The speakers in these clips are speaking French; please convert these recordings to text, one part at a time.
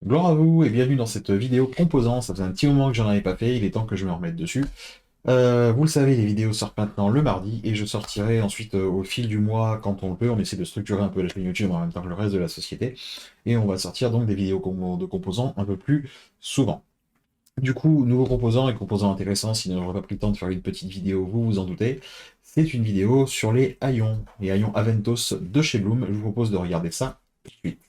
Gloire à vous et bienvenue dans cette vidéo composant. Ça faisait un petit moment que j'en avais pas fait, il est temps que je me remette dessus. Vous le savez, les vidéos sortent maintenant le mardi et je sortirai ensuite au fil du mois quand on le peut. On essaie de structurer un peu la chaîne YouTube en même temps que le reste de la société et on va sortir donc des vidéos de composants un peu plus souvent. Du coup, nouveaux composants et composants intéressants, sinon j'aurais pas pris le temps de faire une petite vidéo, vous vous en doutez. C'est une vidéo sur les haillons Aventos de chez Bloom. Je vous propose de regarder ça tout de suite.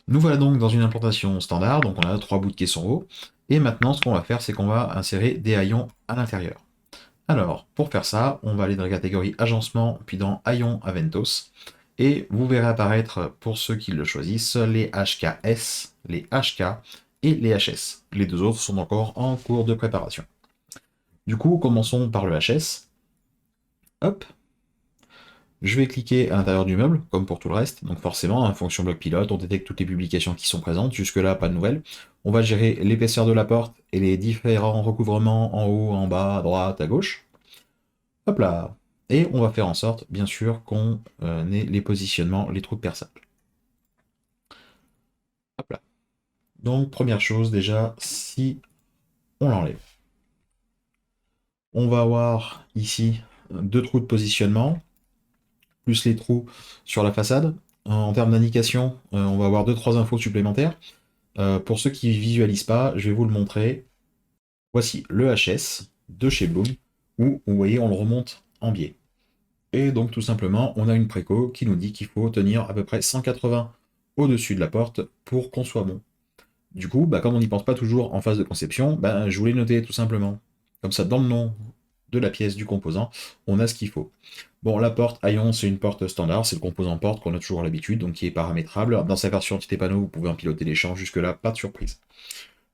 Nous voilà donc dans une implantation standard, donc on a trois bouts de caisson haut. Et maintenant, ce qu'on va faire, c'est qu'on va insérer des haillons à l'intérieur. Alors, pour faire ça, on va aller dans la catégorie agencement, puis dans haillons Aventos. Et vous verrez apparaître, pour ceux qui le choisissent, les HKS, les HK et les HS. Les deux autres sont encore en cours de préparation. Du coup, commençons par le HS. Hop, je vais cliquer à l'intérieur du meuble, comme pour tout le reste. Donc forcément, hein, fonction bloc pilote, on détecte toutes les publications qui sont présentes. Jusque-là, pas de nouvelles. On va gérer l'épaisseur de la porte et les différents recouvrements en haut, en bas, à droite, à gauche. Hop là. Et on va faire en sorte, bien sûr, qu'on ait les positionnements, les trous de perçage. Hop là. Donc, première chose, déjà, si on l'enlève, on va avoir ici deux trous de positionnement, plus les trous sur la façade. En termes d'indication, on va avoir 2-3 infos supplémentaires. Pour ceux qui ne visualisent pas, je vais vous le montrer. Voici le HS de chez Bloom, où vous voyez, on le remonte en biais. Et donc tout simplement, on a une préco qui nous dit qu'il faut tenir à peu près 180 au-dessus de la porte pour qu'on soit bon. Du coup, comme on n'y pense pas toujours en phase de conception, je voulais noter tout simplement. Comme ça, dans le nom de la pièce du composant, on a ce qu'il faut. Bon, la porte Aion, c'est une porte standard, c'est le composant porte qu'on a toujours l'habitude, donc qui est paramétrable. Dans sa version entité panneau, vous pouvez en piloter les champs, jusque-là, pas de surprise.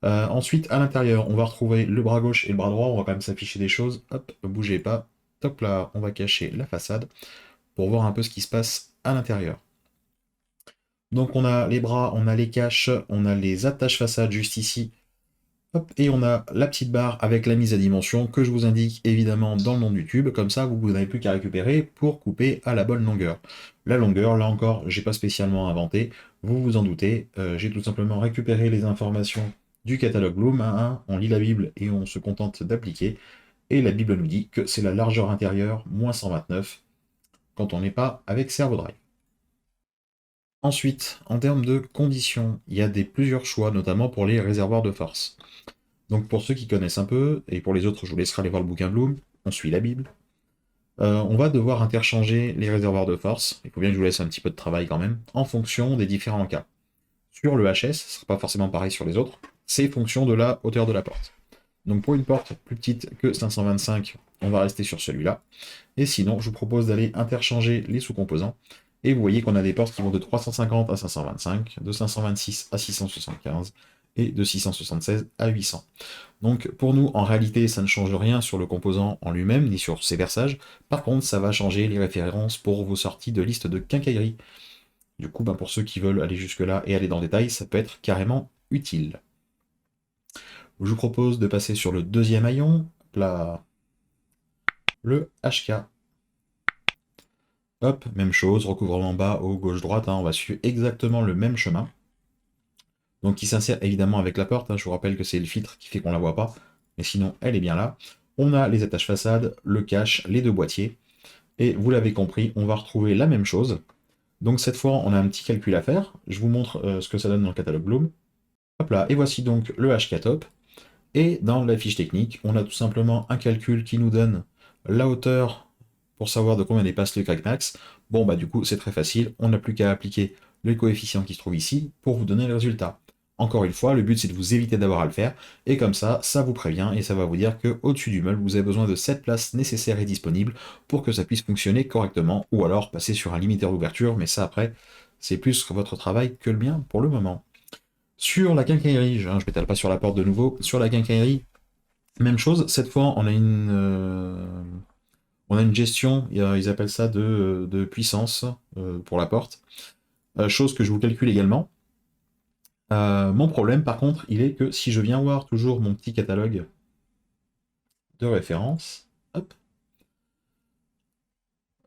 Ensuite, à l'intérieur, on va retrouver le bras gauche et le bras droit, on va quand même s'afficher des choses. Hop, ne bougez pas. Top là, on va cacher la façade pour voir un peu ce qui se passe à l'intérieur. Donc on a les bras, on a les caches, on a les attaches façade juste ici. Hop, et on a la petite barre avec la mise à dimension que je vous indique évidemment dans le nom du tube, comme ça vous n'avez plus qu'à récupérer pour couper à la bonne longueur. La longueur, là encore, j'ai pas spécialement inventé, vous vous en doutez, j'ai tout simplement récupéré les informations du catalogue Bloom, on lit la Bible et on se contente d'appliquer, et la Bible nous dit que c'est la largeur intérieure, moins 129, quand on n'est pas avec Servo Drive. Ensuite, en termes de conditions, il y a plusieurs choix, notamment pour les réservoirs de force. Donc pour ceux qui connaissent un peu, et pour les autres, je vous laisserai aller voir le bouquin Bloom, on suit la Bible. On va devoir interchanger les réservoirs de force, il faut bien que je vous laisse un petit peu de travail quand même, en fonction des différents cas. Sur le HS, ce ne sera pas forcément pareil sur les autres, c'est fonction de la hauteur de la porte. Donc pour une porte plus petite que 525, on va rester sur celui-là. Et sinon, je vous propose d'aller interchanger les sous-composants. Et vous voyez qu'on a des portes qui vont de 350 à 525, de 526 à 675 et de 676 à 800. Donc pour nous, en réalité, ça ne change rien sur le composant en lui-même, ni sur ses versages. Par contre, ça va changer les références pour vos sorties de liste de quincaillerie. Du coup, pour ceux qui veulent aller jusque-là et aller dans le détail, ça peut être carrément utile. Je vous propose de passer sur le deuxième haillon, là, le HK. Hop, même chose, recouvrement bas, haut, gauche, droite, on va suivre exactement le même chemin. Donc qui s'insère évidemment avec la porte, je vous rappelle que c'est le filtre qui fait qu'on la voit pas, mais sinon elle est bien là. On a les attaches façade, le cache, les deux boîtiers, et vous l'avez compris, on va retrouver la même chose. Donc cette fois, on a un petit calcul à faire, je vous montre ce que ça donne dans le catalogue Bloom. Hop là, et voici donc le HK top, et dans la fiche technique, on a tout simplement un calcul qui nous donne la hauteur pour savoir de combien dépasse le crack max. Bon, du coup, c'est très facile, on n'a plus qu'à appliquer le coefficient qui se trouve ici pour vous donner le résultat. Encore une fois, le but c'est de vous éviter d'avoir à le faire, et comme ça vous prévient et ça va vous dire qu'au-dessus du meuble, vous avez besoin de cette place nécessaire et disponible pour que ça puisse fonctionner correctement, ou alors passer sur un limiteur d'ouverture, mais ça après, c'est plus votre travail que le mien pour le moment. Sur la quincaillerie, je m'étale pas sur la porte de nouveau, sur la quincaillerie, même chose, cette fois on a une gestion, ils appellent ça de puissance pour la porte, chose que je vous calcule également. Mon problème, par contre, il est que si je viens voir toujours mon petit catalogue de référence, hop,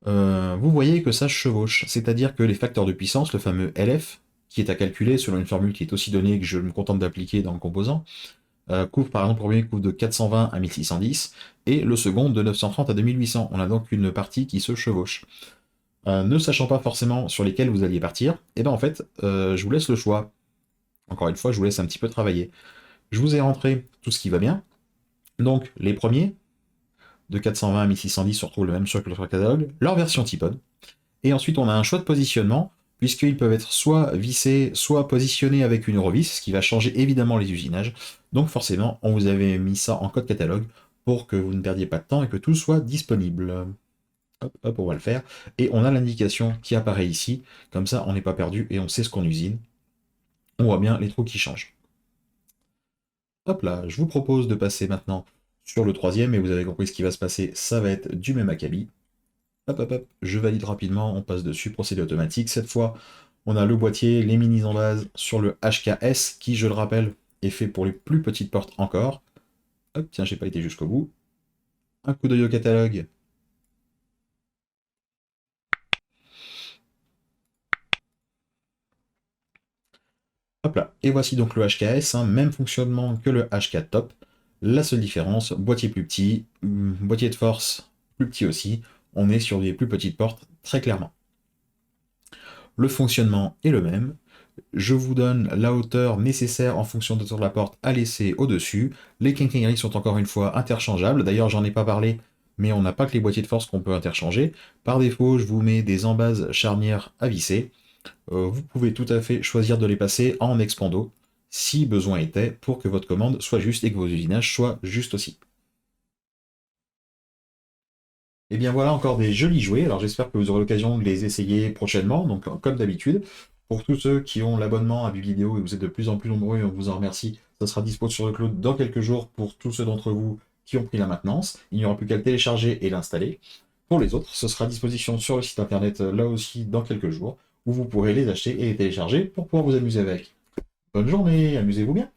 vous voyez que ça chevauche. C'est-à-dire que les facteurs de puissance, le fameux LF, qui est à calculer selon une formule qui est aussi donnée que je me contente d'appliquer dans le composant, couvre par exemple, le premier couvre de 420 à 1610, et le second de 930 à 2800. On a donc une partie qui se chevauche. Ne sachant pas forcément sur lesquels vous alliez partir, et ben en fait, je vous laisse le choix. Encore une fois, je vous laisse un petit peu travailler. Je vous ai rentré tout ce qui va bien. Donc, les premiers, de 420 à 1610, se retrouvent le même sur le catalogue, leur version Tipod. Et ensuite, on a un choix de positionnement, puisqu'ils peuvent être soit vissés, soit positionnés avec une Eurovis, ce qui va changer évidemment les usinages. Donc forcément, on vous avait mis ça en code catalogue pour que vous ne perdiez pas de temps et que tout soit disponible. Hop, hop, on va le faire. Et on a l'indication qui apparaît ici. Comme ça, on n'est pas perdu et on sait ce qu'on usine. On voit bien les trous qui changent. Hop là, je vous propose de passer maintenant sur le troisième, et vous avez compris ce qui va se passer, ça va être du même acabit. Hop, hop, hop, je valide rapidement, on passe dessus, procédé automatique. Cette fois, on a le boîtier, les minis en base sur le HKS, qui, je le rappelle, est fait pour les plus petites portes encore. Hop, tiens, j'ai pas été jusqu'au bout. Un coup d'œil au catalogue. Hop là, et voici donc le HKS, hein, même fonctionnement que le HK Top. La seule différence, boîtier plus petit, boîtier de force plus petit aussi, on est sur des plus petites portes, très clairement. Le fonctionnement est le même. Je vous donne la hauteur nécessaire en fonction de la hauteur de la porte à laisser au-dessus. Les quincailleries sont encore une fois interchangeables. D'ailleurs, j'en ai pas parlé, mais on n'a pas que les boîtiers de force qu'on peut interchanger. Par défaut, je vous mets des embases charnières à visser. Vous pouvez tout à fait choisir de les passer en expando, si besoin était, pour que votre commande soit juste et que vos usinages soient justes aussi. Et bien voilà encore des jolis jouets, alors j'espère que vous aurez l'occasion de les essayer prochainement, donc comme d'habitude. Pour tous ceux qui ont l'abonnement à Bividéo, et vous êtes de plus en plus nombreux, on vous en remercie, ça sera dispo sur le cloud dans quelques jours pour tous ceux d'entre vous qui ont pris la maintenance. Il n'y aura plus qu'à le télécharger et l'installer. Pour les autres, ce sera à disposition sur le site internet là aussi dans quelques jours, où vous pourrez les acheter et les télécharger pour pouvoir vous amuser avec. Bonne journée, amusez-vous bien!